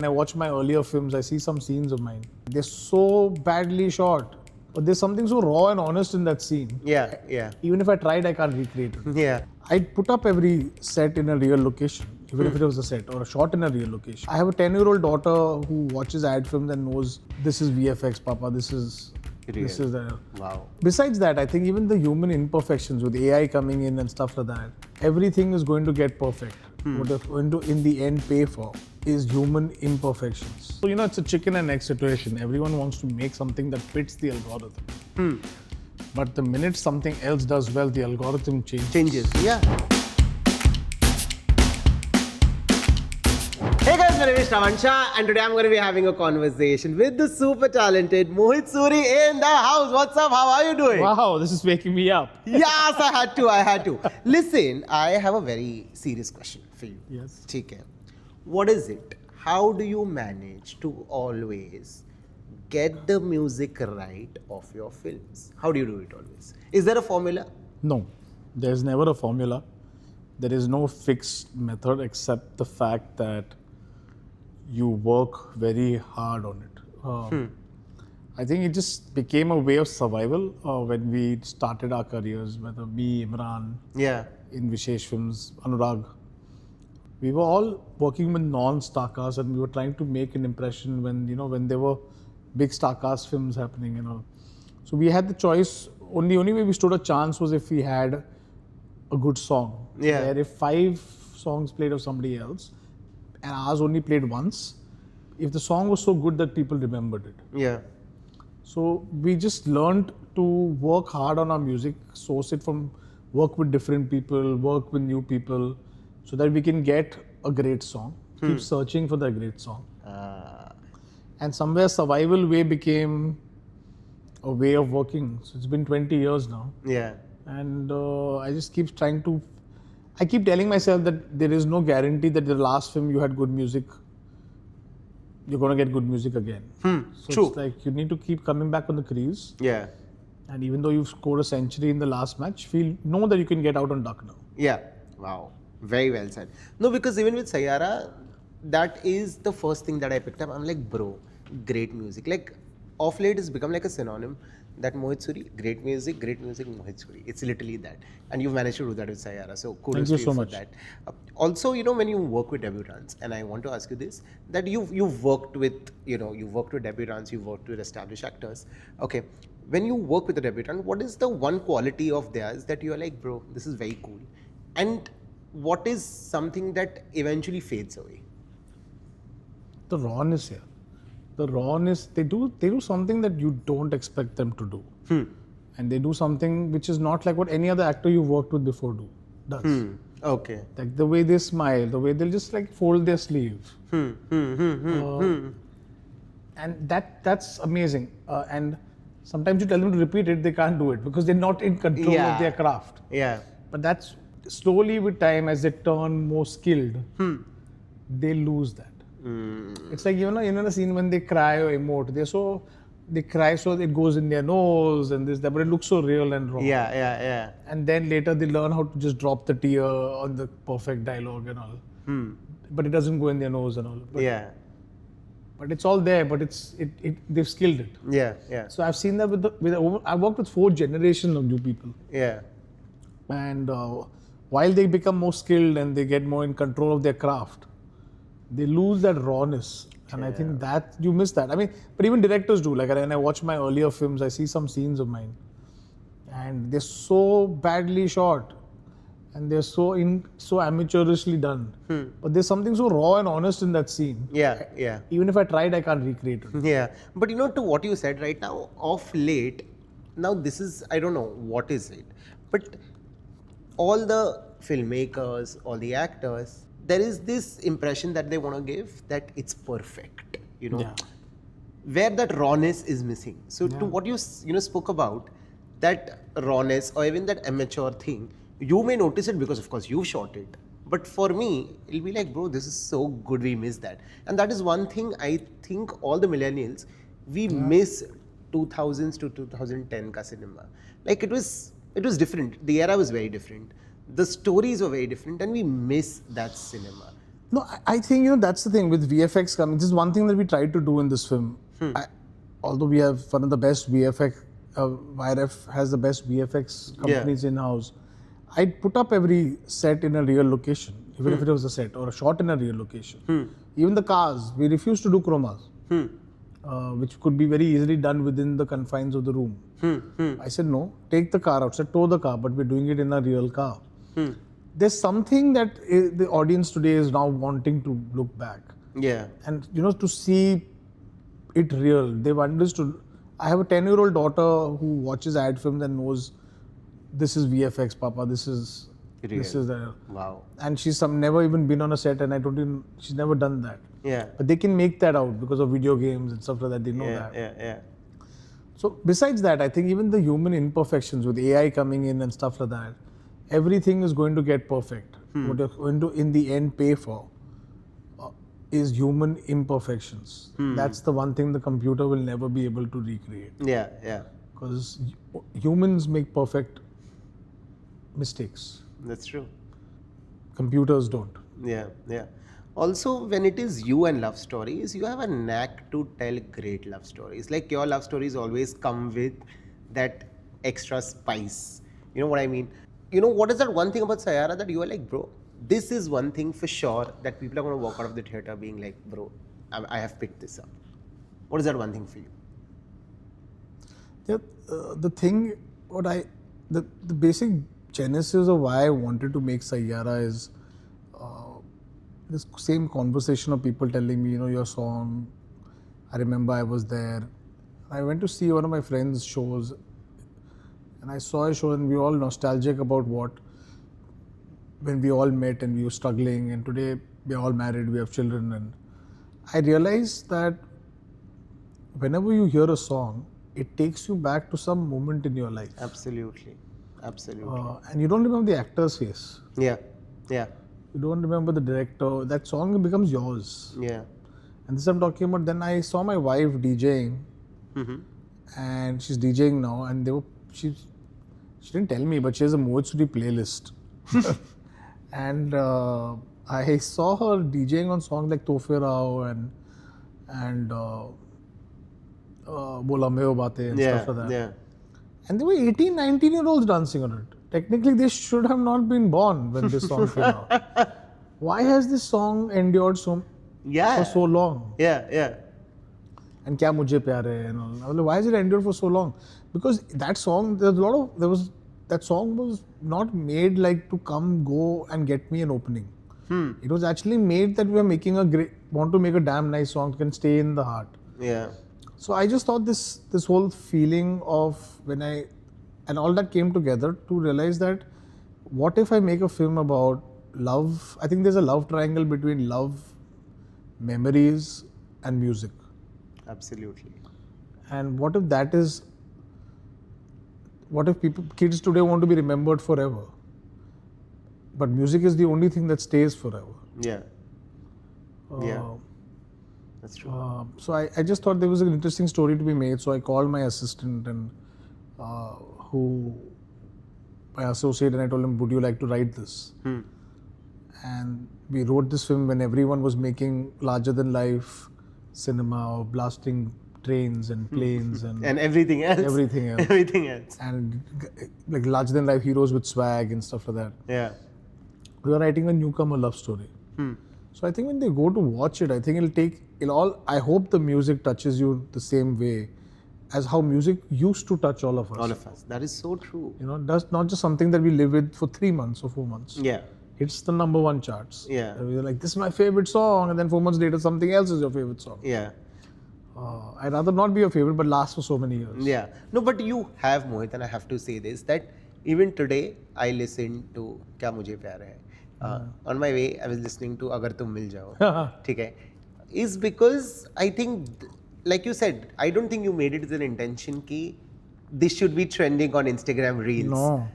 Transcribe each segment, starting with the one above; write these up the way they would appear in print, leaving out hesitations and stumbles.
When I watch my earlier films, I see some scenes of mine. They're so badly shot. But there's something so raw and honest in that scene. Yeah. Even if I tried, I can't recreate it. Yeah. I'd put up every set in a real location, even if it was a set or a shot in a real location. I have a 10-year-old daughter who watches ad films and knows this is VFX, Papa, this is the... Wow. Besides that, I think even the human imperfections with AI coming in and stuff like that, everything is going to get perfect. What they're going to, in the end, pay for is human imperfections. So, it's a chicken and egg situation. Everyone wants to make something that fits the algorithm. But the minute something else does well, the algorithm changes. Yeah. Hey guys, my name is Shravan Shah and today I'm going to be having a conversation with the super talented Mohit Suri in the house. What's up? How are you doing? Wow, this is waking me up. Yes, I had to. Listen, I have a very serious question for you. Yes. Okay. What is it? How do you manage to always get the music right of your films? How do you do it always? Is there a formula? No, there's never a formula. There is no fixed method except the fact that you work very hard on it. I think it just became a way of survival when we started our careers, whether me, Emraan, in Vishesh Films, Anurag. We were all working with non-star casts and we were trying to make an impression when there were big star cast films happening, So we had the choice. Only way we stood a chance was if we had a good song. Yeah. Where if 5 songs played of somebody else and ours only played once, if the song was so good that people remembered it. Yeah. So we just learned to work hard on our music, source it from, work with different people, work with new people, so that we can get a great song. Keep searching for that great song. And somewhere survival way became a way of working. So it's been 20 years now. Yeah. And I just keep I keep telling myself that there is no guarantee that the last film you had good music, you're going to get good music again. So True. It's like you need to keep coming back on the crease. Yeah. And even though you've scored a century in the last match, know that you can get out on duck now. Yeah. Wow. Very well said. No, because even with Saiyaara, that is the first thing that I picked up. I'm like, bro, great music. Like, off late it's become like a synonym that Mohit Suri, great music, Mohit Suri. It's literally that. And you've managed to do that with Saiyaara. So kudos to you so for much. that. Also, when you work with debutants, and I want to ask you this, that you've worked with, you've worked with debutants, you've worked with established actors. Okay. When you work with a debutant, what is the one quality of theirs that you're like, bro, this is very cool? And what is something that eventually fades away? The rawness here. The rawness, they do something that you don't expect them to do. And they do something which is not like what any other actor you've worked with before does. Okay. Like the way they smile, the way they'll just like fold their sleeve. And that's amazing. And sometimes you tell them to repeat it, they can't do it because they're not in control of their craft. Yeah. But that's slowly with time, as they turn more skilled, they lose that. It's like, the scene when they cry or emote, they cry so it goes in their nose and this, that, but it looks so real and raw. Yeah. And then later they learn how to just drop the tear on the perfect dialogue and all. But it doesn't go in their nose and all. But it's all there, but they've skilled it. Yeah. So I've seen that I've worked with 4 generations of new people. Yeah. And while they become more skilled and they get more in control of their craft, they lose that rawness. And I think that you miss that. I mean, but even directors do. Like when I watch my earlier films, I see some scenes of mine and they're so badly shot and they're so amateurishly done. But there's something so raw and honest in that scene. Yeah. Even if I tried, I can't recreate it. Yeah. But to what you said right now, of late, now this is, I don't know what is it, but all the filmmakers, all the actors, there is this impression that they want to give that it's perfect, where that rawness is missing. So to what you spoke about, that rawness or even that amateur thing, you may notice it because of course you shot it. But for me, it'll be like, bro, this is so good, we miss that. And that is one thing I think all the millennials, we miss 2000s to 2010 ka cinema. Like it was different. The era was very different. The stories were very different and we miss that cinema. No, I think, that's the thing with VFX coming. This is one thing that we tried to do in this film. Although we have one of the best VFX, YRF has the best VFX companies in-house. I'd put up every set in a real location, even if it was a set or a shot in a real location. Even the cars, we refused to do chromas, which could be very easily done within the confines of the room. I said, no, take the car outside, tow the car, but we're doing it in a real car. There's something that the audience today is now wanting to look back. Yeah. And, to see it real. They've understood. I have a 10-year-old daughter who watches ad films and knows this is VFX, Papa. This is the. Wow. And she's never even been on a set, and she's never done that. Yeah. But they can make that out because of video games and stuff like that. They know that. Yeah. So besides that, I think even the human imperfections with AI coming in and stuff like that, everything is going to get perfect. What you're going to, in the end, pay for is human imperfections. That's the one thing the computer will never be able to recreate. Yeah. Because humans make perfect mistakes. That's true. Computers don't. Yeah. Also, when it is you and love stories, you have a knack to tell great love stories. Like your love stories always come with that extra spice. You know what I mean? What is that one thing about Saiyaara that you are like, bro, this is one thing for sure that people are going to walk out of the theater being like, bro, I have picked this up. What is that one thing for you? Yeah, the thing, the basic genesis of why I wanted to make Saiyaara is this same conversation of people telling me, your song, I remember I was there. I went to see one of my friends' shows and I saw a show and we were all nostalgic about when we all met and we were struggling, and today we're all married, we have children, and I realized that whenever you hear a song, it takes you back to some moment in your life. Absolutely. And you don't remember the actor's face. Yeah. You don't remember the director. That song becomes yours. Yeah. And this I'm talking about. Then I saw my wife DJing, and she's DJing now. And she didn't tell me, but she has a Mohit Suri playlist. And I saw her DJing on songs like Tofe Rao and Bola Meo Baate and stuff like that. Yeah. And there were 18, 19-year-olds dancing on it. Technically, they should have not been born when this song came out. Why has this song endured for so long? Yeah. And Kya Mujhe Pyar Hai and all. Why has it endured for so long? Because that song, that song was not made like to come, go and get me an opening. It was actually made that we are want to make a damn nice song that can stay in the heart. Yeah. So I just thought this whole feeling of and all that came together to realize that what if I make a film about love? I think there's a love triangle between love, memories and music. Absolutely. And what if kids today want to be remembered forever? But music is the only thing that stays forever. Yeah. That's true. So I just thought there was an interesting story to be made. So I called my assistant and my associate, and I told him, would you like to write this? And we wrote this film when everyone was making larger than life cinema or blasting trains and planes and everything else. Everything else. And like larger than life heroes with swag and stuff like that. Yeah. We were writing a newcomer love story. So I think when they go to watch it, I think I hope the music touches you the same way as how music used to touch all of us. All of us. That is so true. That's not just something that we live with for 3 months or 4 months. Yeah. It's the number one charts. Yeah. We're like, this is my favorite song, and then 4 months later, something else is your favorite song. Yeah. I'd rather not be your favorite, but last for so many years. Yeah. No, but you have, Mohit, and I have to say this, that even today, I listen to Kya Mujhe Pyar Hai. On my way, I was listening to Agar Tum Mil Jao. Okay. Is because I think, like you said, I don't think you made it with an intention ki this should be trending on Instagram Reels. No.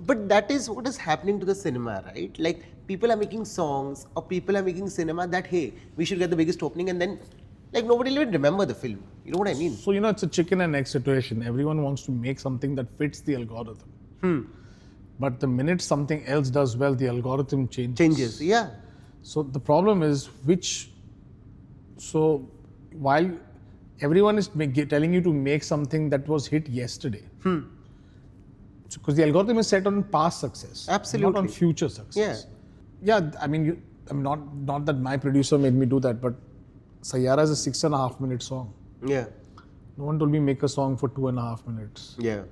But that is what is happening to the cinema, right? Like people are making songs or people are making cinema that, hey, we should get the biggest opening, and then like nobody will even remember the film. You know what I mean? So, it's a chicken and egg situation. Everyone wants to make something that fits the algorithm. But the minute something else does well, the algorithm changes. Yeah. So the problem is so while everyone is telling you to make something that was hit yesterday, because the algorithm is set on past success, Absolutely. not on future success. Yeah. I mean, not that my producer made me do that, but Saiyaara is a 6.5-minute song. Yeah. No one told me make a song for 2.5 minutes. Yeah.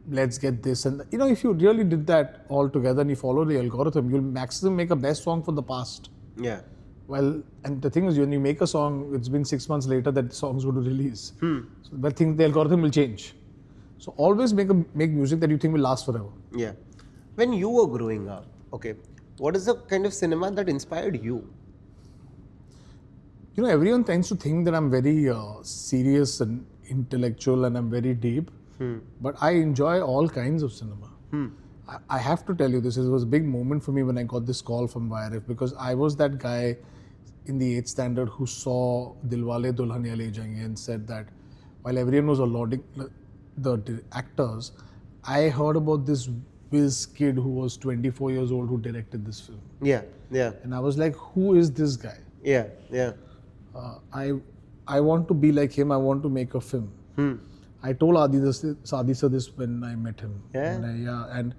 Let's get this. And if you really did that all together and you follow the algorithm, you'll maximum make a best song for the past. Yeah. Well, and the thing is, when you make a song, it's been 6 months later that the song's going to release. So I think the algorithm will change. So always make music that you think will last forever. Yeah. When you were growing up, okay, what is the kind of cinema that inspired you? Everyone tends to think that I'm very serious and intellectual and I'm very deep. But I enjoy all kinds of cinema. I have to tell you this, it was a big moment for me when I got this call from YRF, because I was that guy in the 8th standard who saw Dilwale Dulhaniya Le Jayenge and said that while everyone was applauding the actors, I heard about this whiz kid who was 24 years old who directed this film. Yeah. Yeah. And I was like, who is this guy? Yeah. Yeah. I want to be like him, I want to make a film. I told Adi sir this when I met him. Yeah. And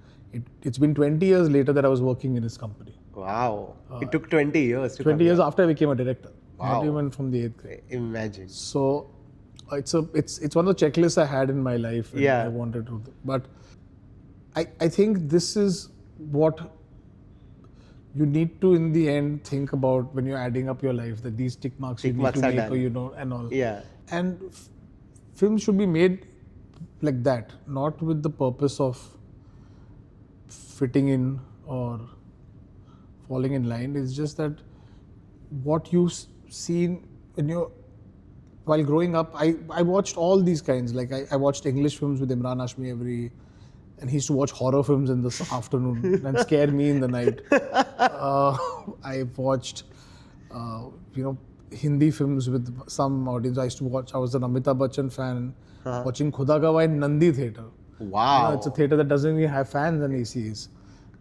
it's been 20 years later that I was working in his company. Wow. It took 20 years to 20 years after I became a director. Wow. Not even from the 8th grade. Imagine. So it's one of the checklists I had in my life. And I wanted to do. But I think this is what you need to, in the end, think about when you're adding up your life, that these tick marks you need to make, or, and all. Yeah. And films should be made like that, not with the purpose of fitting in or falling in line. It's just that what you've seen while growing up, I watched all these kinds. Like I watched English films with Emraan Hashmi and he used to watch horror films in the afternoon and scare me in the night. I watched, Hindi films with some audience. I was an Amitabh Bachchan fan, watching Khuda Gawai in Nandi Theatre. Wow. It's a theatre that doesn't even have fans and ACs.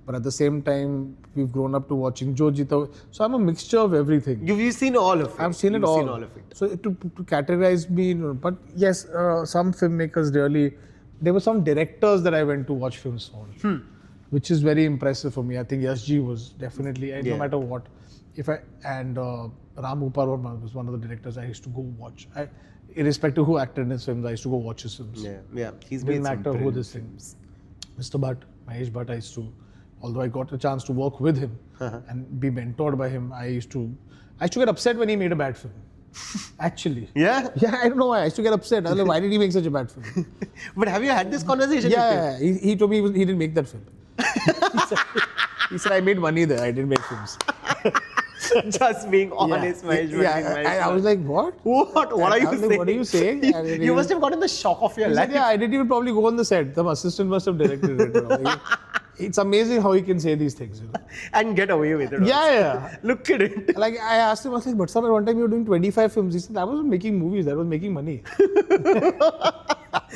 But at the same time, we've grown up to watching Jo Jeeta. So I'm a mixture of everything. You've seen all of it. I've seen it all. You've seen all of it. So to categorize me, but yes, some filmmakers really, there were some directors that I went to watch films on, which is very impressive for me. I think Yash Ji was definitely, no matter what, Ram Gopal Varma was one of the directors I used to go watch. Irrespective of who acted in his films, I used to go watch his films. Yeah. He's Been made an actor who this thing. Mr. Bhatt, Mahesh Bhatt, although I got a chance to work with him and be mentored by him, I used to get upset when he made a bad film. Actually. Yeah? Yeah, I don't know why. I used to get upset. I was like, why did he make such a bad film? But have you had this conversation Yeah, he told me he didn't make that film. he said, I made money there. I didn't make films. Just being honest, Mahesh. And I was like, what? What are you saying? Like, what are you saying? You must have gotten the shock of your life. Said, I didn't even probably go on the set. The assistant must have directed it. It's amazing how he can say these things. And get away with it. Yeah. Look at it. Like I asked him, I was like, but sir, at one time you were doing 25 films. He said, I wasn't making movies, I was making money.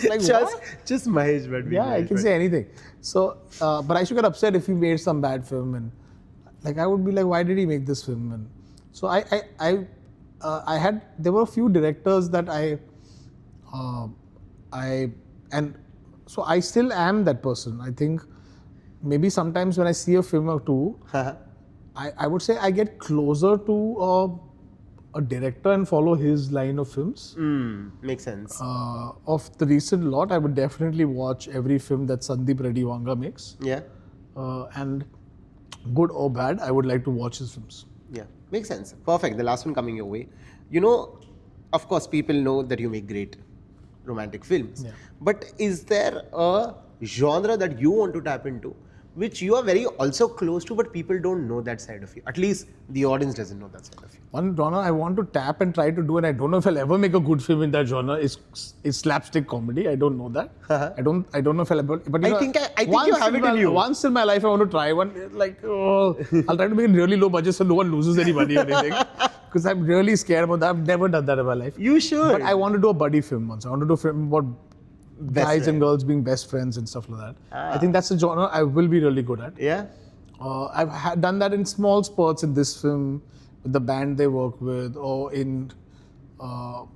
Like, just Mahesh Bhatt. Yeah, I can say anything. So, but I used to get upset if he made some bad film, and like I would be like, why did he make this film? And so there were a few directors that so I still am that person. I think maybe sometimes when I see a film or two, I would say I get closer to a director and follow his line of films. Makes sense. Of the recent lot, I would definitely watch every film that Sandeep Reddy Wanga makes. Yeah. And good or bad, I would like to watch his films. Yeah, makes sense. Perfect. The last one coming your way. Of course, people know that you make great romantic films. Yeah. But is there a genre that you want to tap into, which you are very also close to, but people don't know that side of you? At least the audience doesn't know that side of you. One genre I want to tap and try to do, and I don't know if I'll ever make a good film in that genre, is slapstick comedy. I don't know that. I don't know if I'll ever. But I think you have it in you. Once in my life, I want to try one. I'll try to make it really low budget so no one loses any money or anything. Because I'm really scared about that. I've never done that in my life. You should. But I want to do a buddy film once. I want to do a film about guys and girls being best friends and stuff like that. I think that's a genre I will be really good at. Yeah. done that in small spurts in this film with the band they work with, or in Kya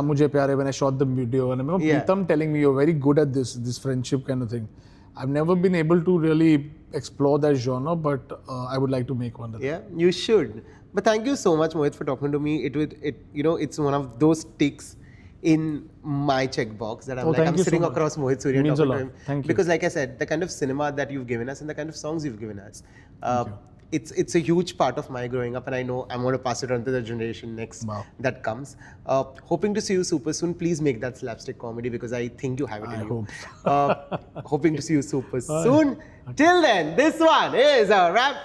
Mujhe Pyar Hai when I shot the video. And I remember Yeah. Pritam telling me, you're very good at this friendship kind of thing. I've never been able to really explore that genre, but I would like to make one of them. Yeah, you should. But thank you so much, Mohit, for talking to me. It's one of those ticks in my checkbox that I'm Oh, like, thank I'm you so sitting much. across Mohit Suri It and means a talking to lot. him. Thank you. Because like I said, the kind of cinema that you've given us and the kind of songs you've given us, Thank you. it's a huge part of my growing up, and I know I'm going to pass it on to the generation next Wow. that comes. Hoping to see you super soon. Please make that slapstick comedy because I think you have it in I you. hope. Hoping to see you super soon. Till then, this one is a wrap.